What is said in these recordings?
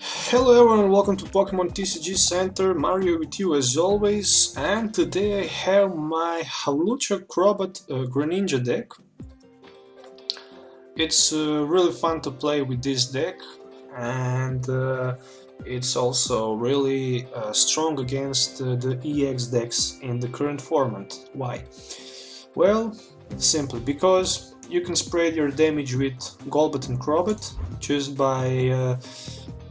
Hello everyone, welcome to Pokemon TCG Center, Mario with you as always, and today I have my Hawlucha Crobat Greninja deck. It's really fun to play with this deck, and it's also really strong against the EX decks in the current format. Why? Well, simply because you can spread your damage with Golbat and Crobat just by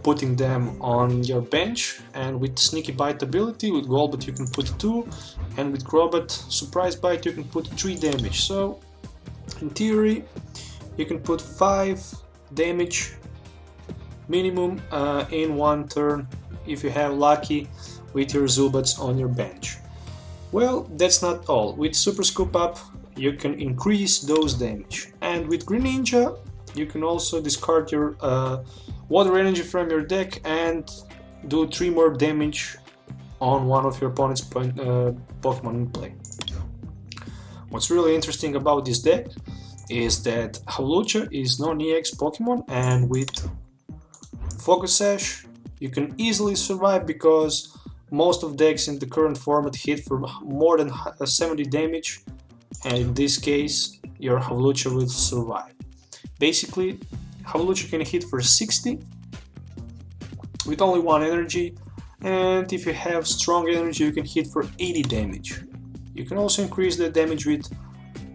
putting them on your bench, and with Sneaky Bite ability, with Golbat you can put 2, and with Crobat Surprise Bite you can put 3 damage. So, in theory, you can put 5 damage minimum in one turn if you have lucky with your Zubats on your bench. Well, that's not all. With Super Scoop Up, you can increase those damage, and with Greninja, you can also discard your water energy from your deck and do 3 more damage on one of your opponent's Pokemon in play. What's really interesting about this deck is that Hawlucha is non-EX Pokemon, and with Focus Sash you can easily survive because most of decks in the current format hit for more than 70 damage, and in this case your Hawlucha will survive. Basically, Hawlucha can hit for 60 with only 1 energy, and if you have strong energy you can hit for 80 damage. You can also increase the damage with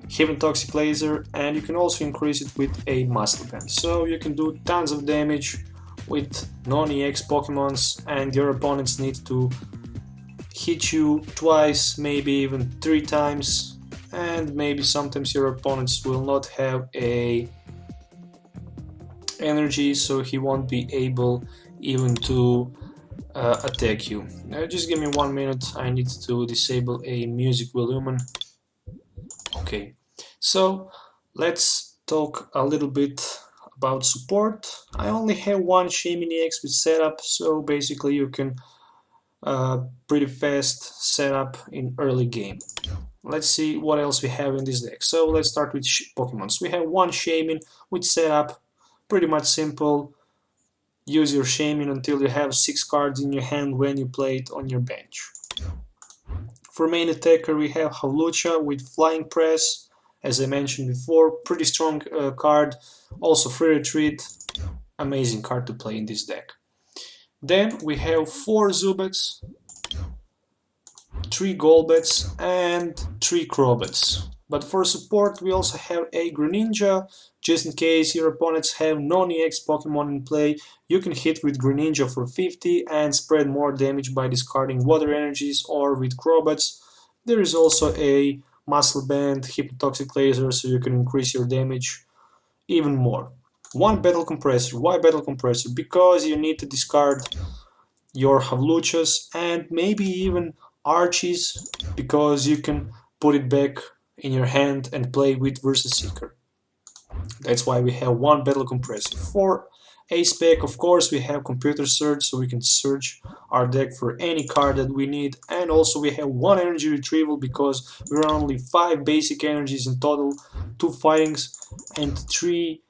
Hypnotoxic Laser, and you can also increase it with a Muscle Band. So you can do tons of damage with non-EX Pokemons, and your opponents need to hit you twice, maybe even 3 times, and maybe sometimes your opponents will not have a energy, so he won't be able even to attack you. Just give me 1 minute, I need to disable a music volume. Okay, so let's talk a little bit about support. I only have 1 Shaymin EX with setup, so basically you can pretty fast set up in early game. Let's see what else we have in this deck. So let's start with Pokemons. We have 1 Shaymin with setup, pretty much simple. Use your Shaymin until you have 6 cards in your hand when you play it on your bench. For main attacker we have Hawlucha with Flying Press, as I mentioned before, pretty strong card, also free retreat, amazing card to play in this deck. Then we have 4 Zubats, 3 Golbats and 3 Crobats. But for support we also have a Greninja, just in case your opponents have non-EX Pokemon in play. You can hit with Greninja for 50 and spread more damage by discarding water energies, or with Crobats there is also a Muscle Band, Hypnotoxic Laser, so you can increase your damage even more. 1 Battle Compressor. Why Battle Compressor? Because you need to discard your Hawluchas and maybe even Archies, because you can put it back in your hand and play with Versus Seeker. That's why we have 1 Battle Compressor. For Ace Pack, of course, we have Computer Search, so we can search our deck for any card that we need, and also we have 1 Energy Retrieval because we are only 5 basic energies in total, 2 Fightings and 3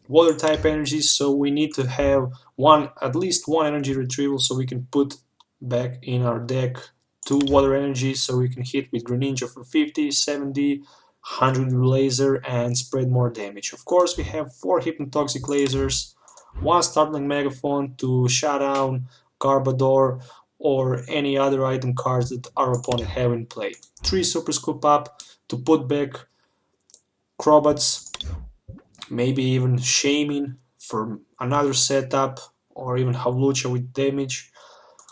Water type energies, so we need to have at least 1 Energy Retrieval so we can put back in our deck 2 water energies, so we can hit with Greninja for 50, 70, 100 laser and spread more damage. Of course we have 4 Hypnotoxic Lasers, 1 Startling Megaphone to shut down Garbodor or any other item cards that our opponent have in play, 3 Super Scoop Up to put back Crobats, maybe even Shaymin for another setup, or even Hawlucha with damage.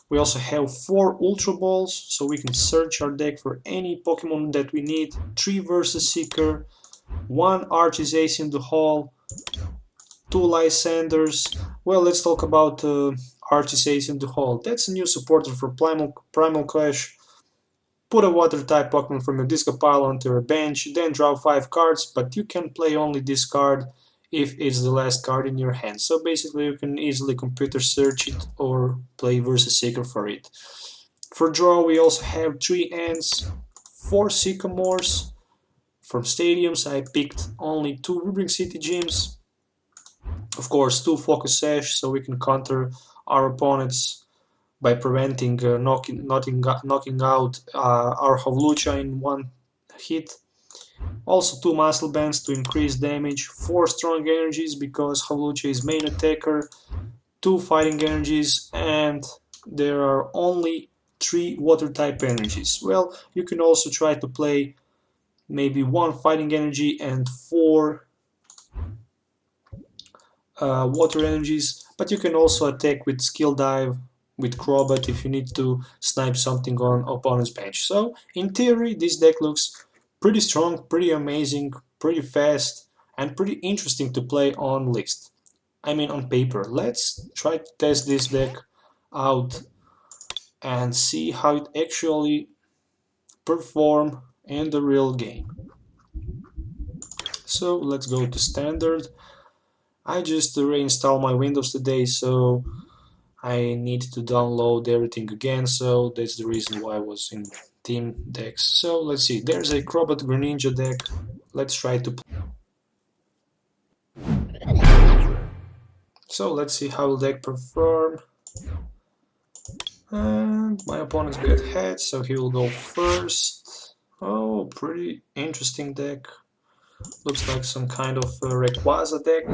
We also have 4 Ultra Balls, so we can search our deck for any Pokemon that we need, 3 Versus Seeker, 1 Archie's Ace in the Hall, 2 Lysanders. Well, let's talk about Archie's Ace in the Hall. That's a new supporter for Primal Clash. Put a water type Pokemon from your discard pile onto your bench, then draw 5 cards, but you can play only this card if it's the last card in your hand. So basically you can easily computer search it or play Versus Seeker for it. For draw we also have 3 Ants, 4 Sycamores. From stadiums I picked only 2 Rubric City gyms, Of course, 2 Focus Sash, so we can counter our opponents by preventing knocking out our Hawlucha in one hit. Also 2 Muscle Bands to increase damage, 4 Strong Energies because Hawlucha is main attacker, 2 Fighting Energies, and there are only 3 Water type energies. Well, you can also try to play maybe 1 Fighting Energy and 4 water energies, but you can also attack with Skill Dive, with Crobat if you need to snipe something on opponent's bench. So, in theory, this deck looks pretty strong, pretty amazing, pretty fast, and pretty interesting to play on list. I mean on paper. Let's try to test this deck out and see how it actually perform in the real game. So let's go to standard. I just reinstalled my Windows today, so I need to download everything again, so that's the reason why I was in team decks. So let's see, there's a Crobat Greninja deck. Let's try to play. So let's see how the deck perform. And my opponent's got head, so he will go first. Oh, pretty interesting deck. Looks like some kind of Rayquaza deck.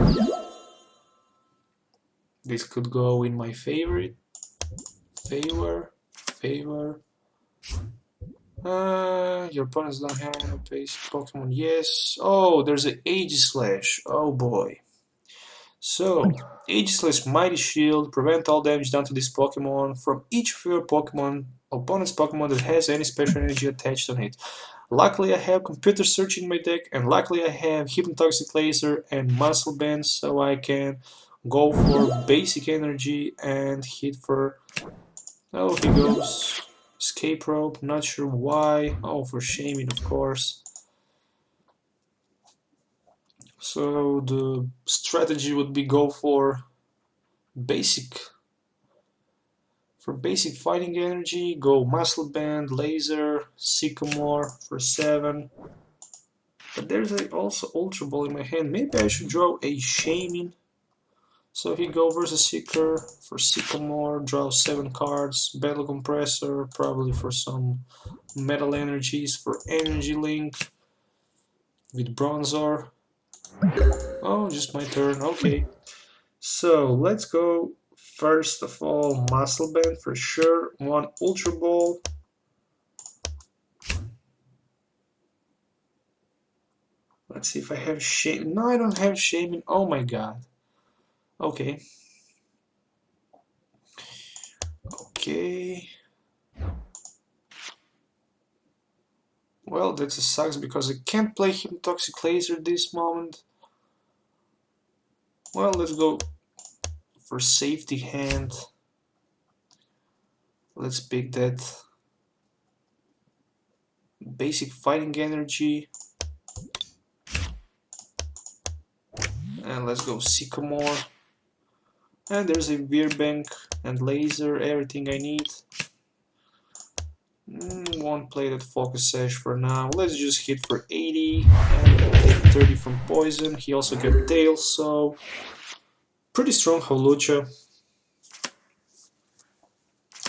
This could go in my favorite. Favor. Your opponents don't have any basic Pokemon. Yes. Oh, there's an Aegislash. Oh boy. So, Aegislash Mighty Shield, prevent all damage done to this Pokemon from each of your opponent's Pokemon that has any special energy attached on it. Luckily I have Computer Search in my deck, and luckily I have Hypnotoxic Laser and Muscle Band, so I can go for basic energy and hit for... Oh, he goes Escape Rope, not sure why. Oh, for Shaymin, of course. So the strategy would be go for basic fighting energy, go Muscle Band, Laser, Sycamore for 7. But there's also Ultra Ball in my hand. Maybe I should draw a Shaymin. So he go versus Seeker for Sycamore, draw 7 cards, Battle Compressor, probably for some Metal Energies, for Energy Link, with Bronzor. Oh, just my turn, okay. So let's go, first of all, Muscle Band for sure, 1 Ultra Ball. Let's see if I have Shaymin. No, I don't have Shaymin, oh my god. Okay. Well, that sucks because I can't play Hypnotoxic Laser this moment. Well, let's go for safety hand. Let's pick that basic fighting energy. And let's go Sycamore. And there's a Veerbank and Laser, everything I need. Won't play that Focus Sash for now. Let's just hit for 80 and take 30 from Poison. He also got Tail, so pretty strong Hawlucha.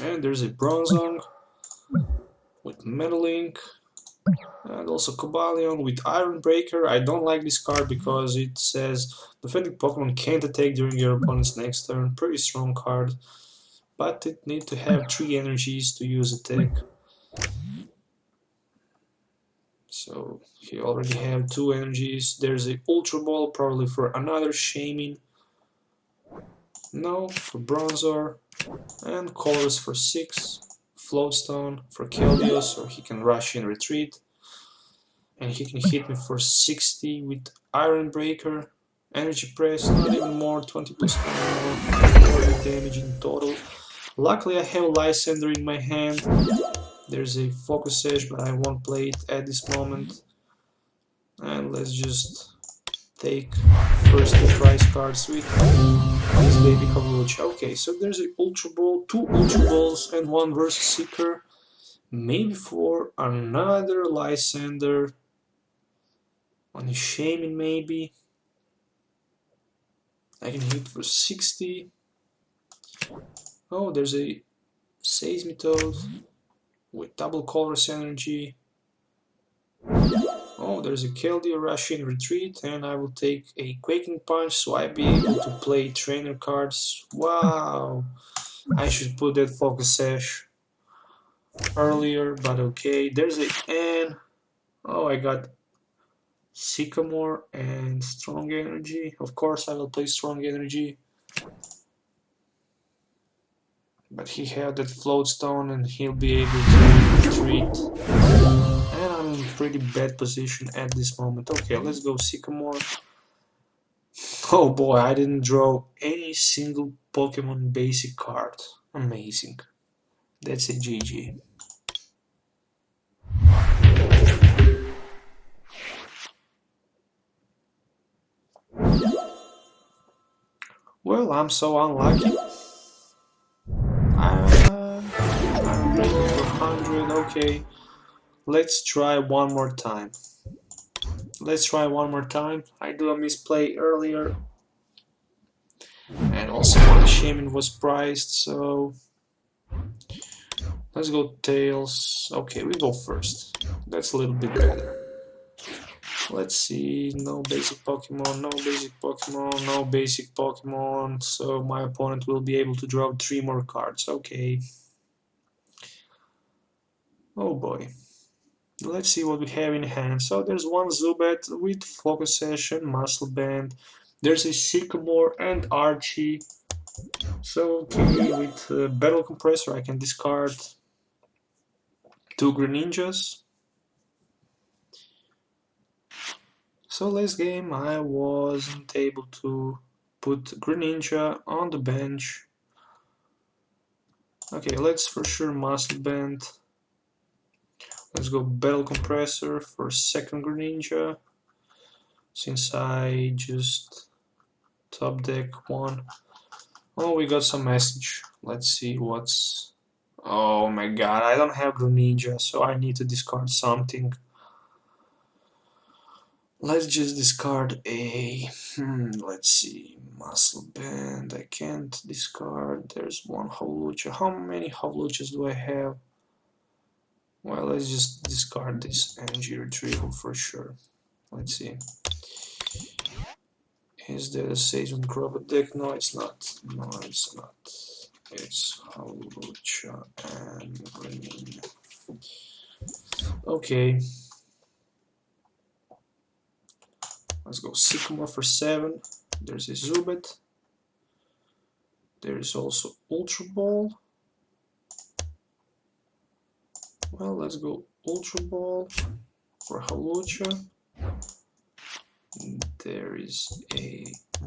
And there's a Bronzong with Metal Link. And also Cobalion with Iron Breaker. I don't like this card because it says defending Pokemon can't attack during your opponent's next turn. Pretty strong card. But it needs to have 3 energies to use attack. So he already have 2 energies. There's a Ultra Ball, probably for another Shaymin. No, for Bronzor. And Colors for 6. Floatstone for Keldeo, so he can rush in retreat. And he can hit me for 60 with Iron Breaker. Energy Press, not even more, 20 plus 1 more, 40 damage in total. Luckily I have Lysander in my hand. There's a Focus Sash, but I won't play it at this moment. And let's just take first the prize cards with this baby Hawlucha. Okay, so there's an Ultra Ball, 2 Ultra Balls, and 1 versus Seeker. Maybe for another Lysander on his Shaymin, maybe. I can hit for 60. Oh, there's a Seismitoad with double colorless energy. Oh, there's a Keldeo Russian Retreat, and I will take a Quaking Punch, so I'll be able to play trainer cards. Wow! I should put that Focus Sash earlier, but okay. There's a N. Oh, I got Sycamore and Strong Energy. Of course, I will play Strong Energy. But he had that Float Stone, and he'll be able to retreat. And I'm in pretty bad position at this moment. Okay, let's go Sycamore. Oh boy, I didn't draw any single Pokemon basic card. Amazing. That's a GG. Well, I'm so unlucky. I'm ready for 100. Okay, let's try one more time. I do a misplay earlier. And also my Shaymin was priced, so let's go Tails. Okay, we go first. That's a little bit better. Let's see, no basic Pokemon, no basic Pokemon, so my opponent will be able to draw 3 more cards. Okay. Oh boy. Let's see what we have in hand. So there's one Zubat with Focus Session, Muscle Band. There's a Sycamore and Archie. So okay, with Battle Compressor I can discard 2 Greninjas. So last game I wasn't able to put Greninja on the bench. Okay, let's for sure Muscle Band. Let's go Battle Compressor for second Greninja, since I just top deck one. Oh, we got some message. Let's see what's... Oh my god, I don't have Greninja, so I need to discard something. Let's just discard a... let's see, Muscle Band, I can't discard. There's one Hawlucha. How many Hawluchas do I have? Well, let's just discard this Energy Retrieval for sure. Let's see. Is there a Sage on Crobat deck? No, it's not. No, it's not. It's Hawlucha and Greninja. Okay. Let's go Sycamore for 7. There's a Zubat. There is also Ultra Ball. Well, let's go Ultra Ball for Hawlucha. There is a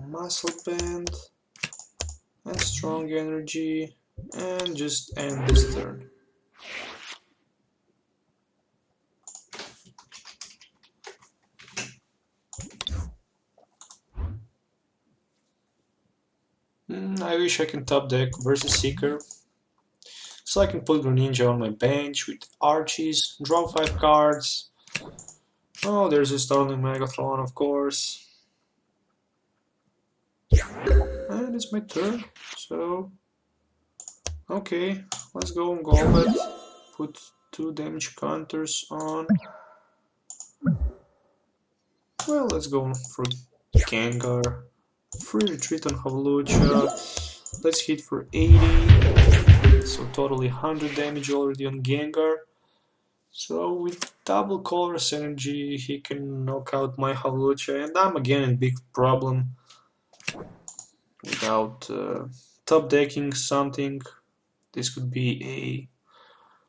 Muscle Band and Strong Energy, and just end this turn. I wish I can top deck versus Seeker, so I can put Greninja on my bench with Archies, draw 5 cards. Oh, there's a Starling Megatron, of course. And it's my turn, so... Okay, let's go on Golbat. Put 2 damage counters on. Well, let's go for Gengar. Free retreat on Hawlucha. Let's hit for 80. So totally 100 damage already on Gengar. So with double colorless energy he can knock out my Hawlucha, and I'm again in big problem without top decking something. This could be a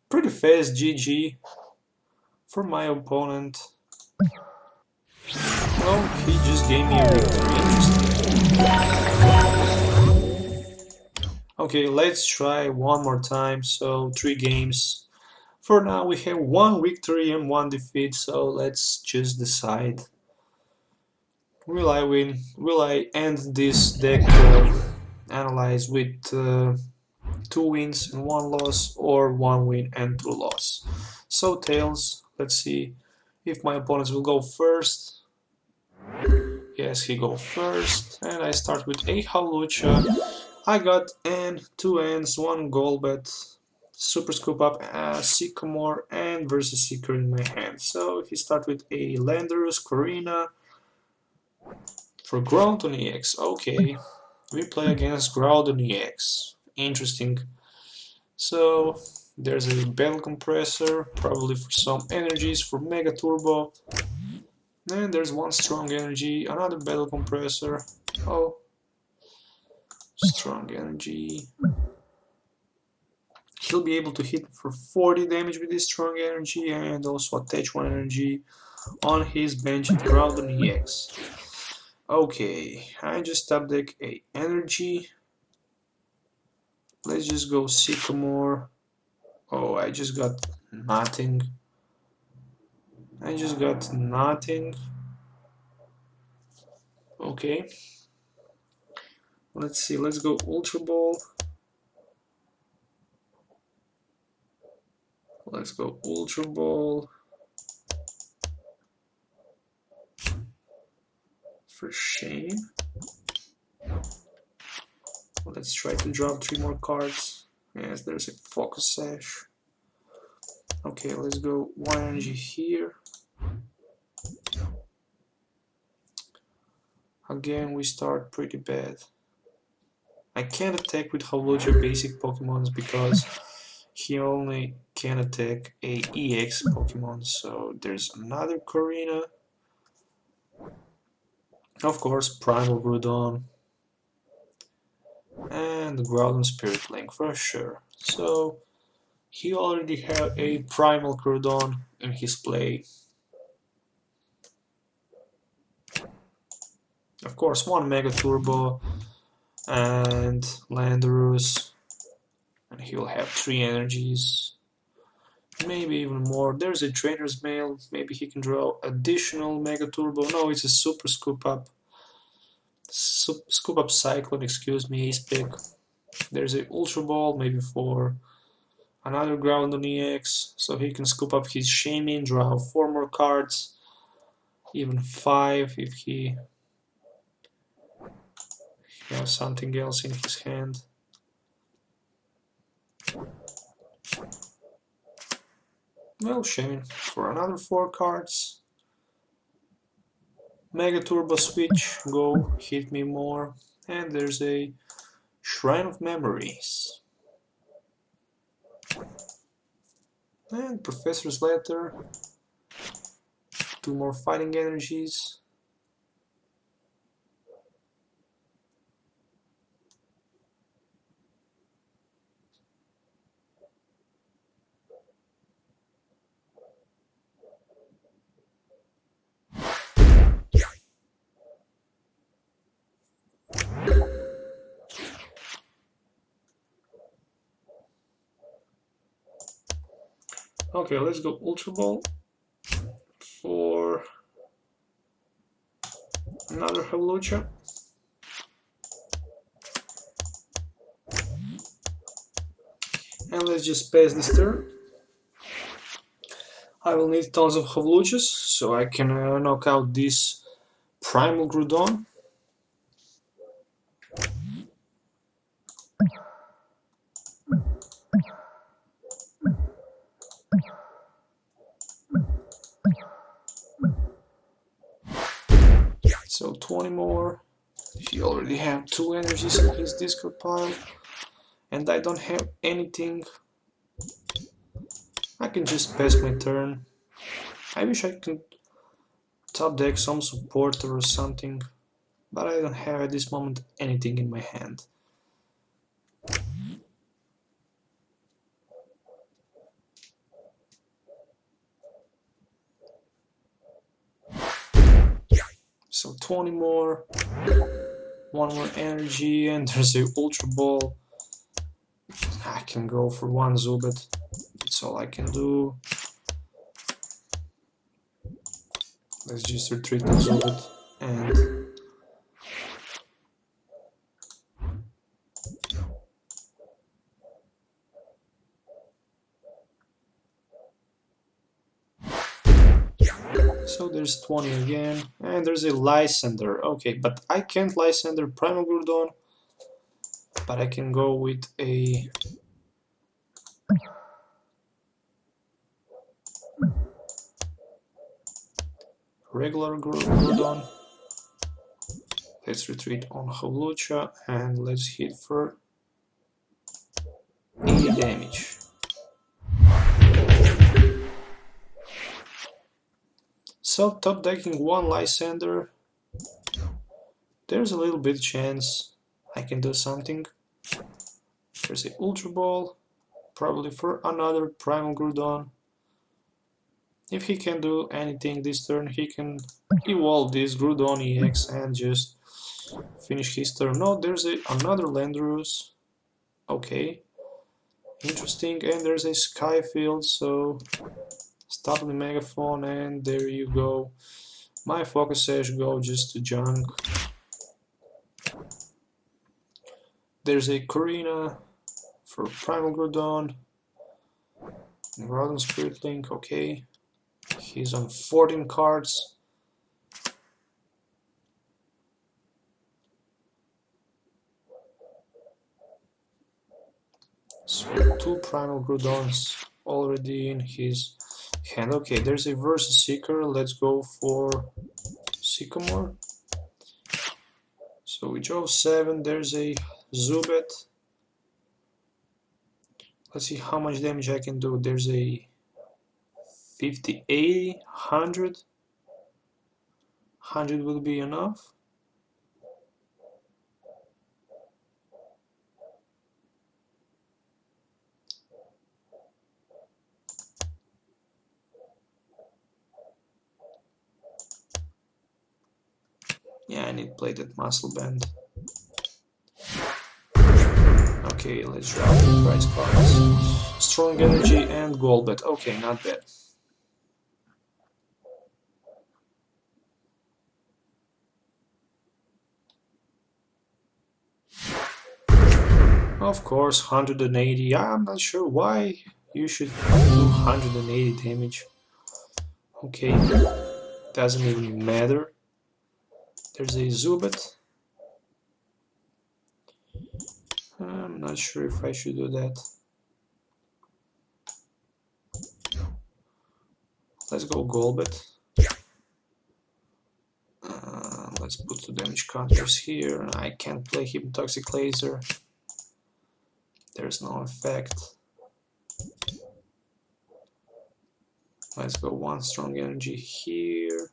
pretty fast GG for my opponent. Oh, he just gave me a victory. Interesting. Okay, let's try one more time. So 3 games. For now we have 1 victory and 1 defeat, so let's just decide. Will I win? Will I end this deck analyze with 2 wins and 1 loss, or 1 win and 2 loss? So Tails, let's see if my opponents will go first. Yes, he go first, and I start with a Hawlucha. I got N, 2 N's, 1 Golbat, Super Scoop Up, Sycamore, and Versus Seeker in my hand. So he start with a Landorus, Corina, for Groudon EX. Okay, we play against Groudon EX. Interesting. So there's a Battle Compressor, probably for some energies for Mega Turbo. And there's one strong energy, another Battle Compressor. Oh, strong energy. He'll be able to hit for 40 damage with this strong energy and also attach one energy on his bench at Groudon EX. Okay, I just top deck a energy. Let's just go Sycamore. Oh, I just got nothing. Okay. Let's see, let's go Ultra Ball. Let's go Ultra Ball. For Shaymin. Let's try to draw 3 more cards. Yes, there's a Focus Sash. Okay, let's go 1 energy here. Again, we start pretty bad. I can't attack with Hawlucha basic Pokemons because he only can attack a EX Pokemon. So there's another Corina. Of course, Primal Groudon. And the Groudon Spirit Link for sure. So he already had a Primal Groudon in his play. Of course, one Mega Turbo and Landorus, and he will have 3 energies, maybe even more. There's a Trainer's Mail, maybe he can draw additional Mega Turbo. No, it's a Super Scoop Up. Scoop Up Cyclone, excuse me, Ace Pick. There's a Ultra Ball, maybe for another Groudon EX, so he can scoop up his Shaymin, draw 4 more cards, even 5 if he has something else in his hand. Well, Shaymin for another 4 cards. Mega Turbo Switch, go, hit me more. And there's a Shrine of Memories. And Professor's Letter. 2 more fighting energies. Okay, let's go Ultra Ball for another Hawlucha. And let's just pass this turn. I will need tons of Hawluchas so I can knock out this Primal Groudon. So 20 more. He already have 2 energies in his discard pile. And I don't have anything. I can just pass my turn. I wish I could top deck some supporter or something. But I don't have at this moment anything in my hand. So 20 more, 1 more energy, and there's a Ultra Ball. I can go for 1 Zubat, that's all I can do. Let's just retreat the Zubat and... So there's 20 again, and there's a Lysander. Okay, but I can't Lysander Primal Groudon, but I can go with a regular Groudon. Let's retreat on Hawlucha and let's hit for 80 damage. So top decking one Lysander, there's a little bit chance I can do something. There's a Ultra Ball, probably for another Primal Groudon. If he can do anything this turn, he can evolve this Groudon EX and just finish his turn. No, there's another Landorus. Okay, interesting. And there's a Skyfield, so stop the Megaphone, and there you go. My Focus Sash go just to junk. There's a Corina for Primal Groudon. Groudon Spirit Link, okay. He's on 14 cards. So 2 Primal Groudons already in his hand. Okay, there's a Versus Seeker. Let's go for Sycamore. So we draw 7. There's a Zubat. Let's see how much damage I can do. There's a 50, 80, 100. 100 will be enough. Yeah, I need plated muscle band. Okay, let's draw the prize cards. Strong Energy and Golbat. Okay, not bad. Of course, 180. I'm not sure why you should do 180 damage. Okay, doesn't even matter. There's a Zubat. I'm not sure if I should do that. Let's go Golbat. Let's put 2 damage counters here. I can't play Hypnotoxic Laser. There's no effect. Let's go 1 Strong Energy here.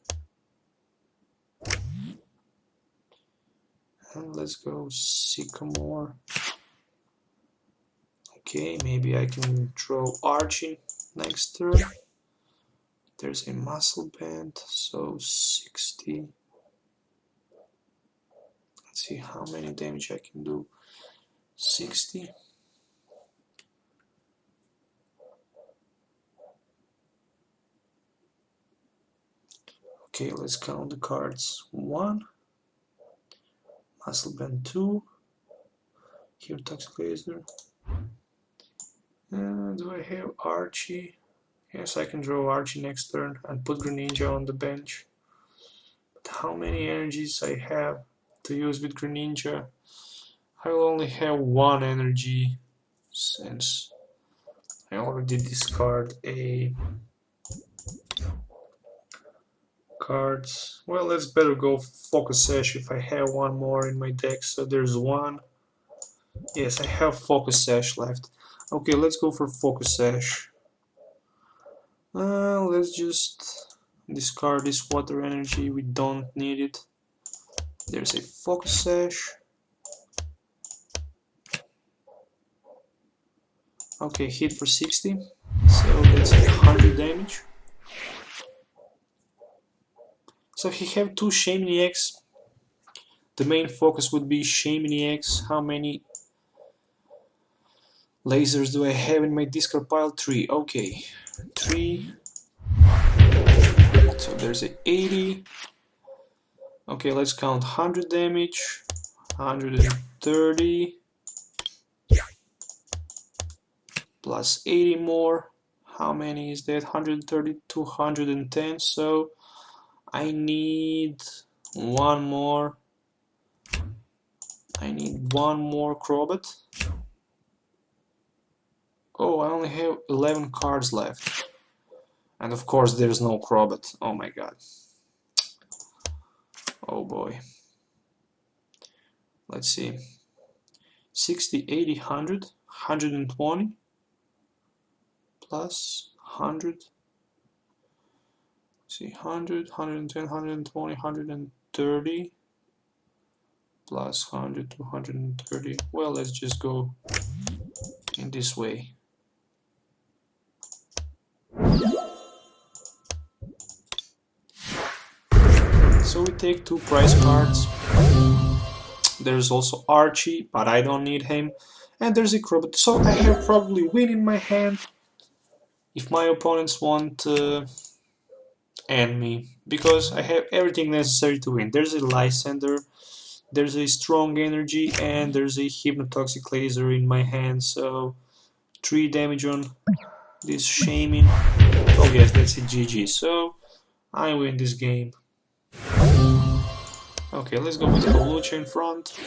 And let's go Sycamore. Okay, maybe I can draw Archie next turn. There's a Muscle Band, so 60. Let's see how many damage I can do. 60. Okay, let's count the cards. 1, Muscle Band 2, here Toxic Laser. Do I have Archie? Yes, I can draw Archie next turn and put Greninja on the bench. But how many energies I have to use with Greninja? I will only have 1 energy since I already discard a cards. Well, let's better go Focus Sash if I have 1 more in my deck. So there's 1. Yes, I have Focus Sash left. Okay, let's go for Focus Sash. Let's just discard this Water Energy. We don't need it. There's a Focus Sash. Okay, hit for 60. So that's 100 damage. So he have 2 Shaymin EX. The main focus would be Shaymin EX. How many lasers do I have in my discard pile? 3. Okay, 3. So there's a 80. Okay, let's count 100 damage. 130 plus 80 more. How many is that? 130, 210. So I need one more. I need one more Crobat. Oh, I only have 11 cards left. And of course there's no Crobat. Oh my god. Oh boy. Let's see. 60, 80, 100, 120 plus 100. See, 100, 110, 120, 130 plus 100 to 130. Well, let's just go in this way. So we take 2 prize cards. There's also Archie, but I don't need him. And there's a Crobat, so I have probably win in my hand if my opponents won't end me, because I have everything necessary to win. There's a Lysandre, there's a strong energy, and there's a Hypnotoxic Laser in my hand, so 3 damage on this Shaymin. Oh yes, that's a GG, so I win this game. Okay, let's go with Hawlucha in front.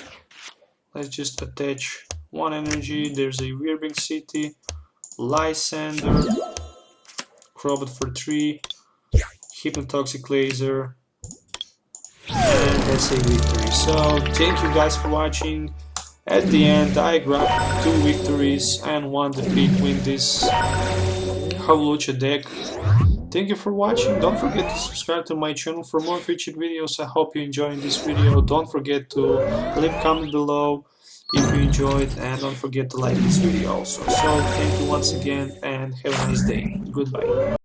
Let's just attach 1 energy. There's a Weirbank City, Lysandre, Crobat for 3, Hypnotoxic Laser, and that's a victory. So thank you guys for watching. At the end I grabbed 2 victories and 1 defeat with this Hawlucha deck. Thank you for watching. Don't forget to subscribe to my channel for more featured videos. I hope you enjoyed this video. Don't forget to leave a comment below if you enjoyed, and don't forget to like this video also. So thank you once again and have a nice day. Goodbye.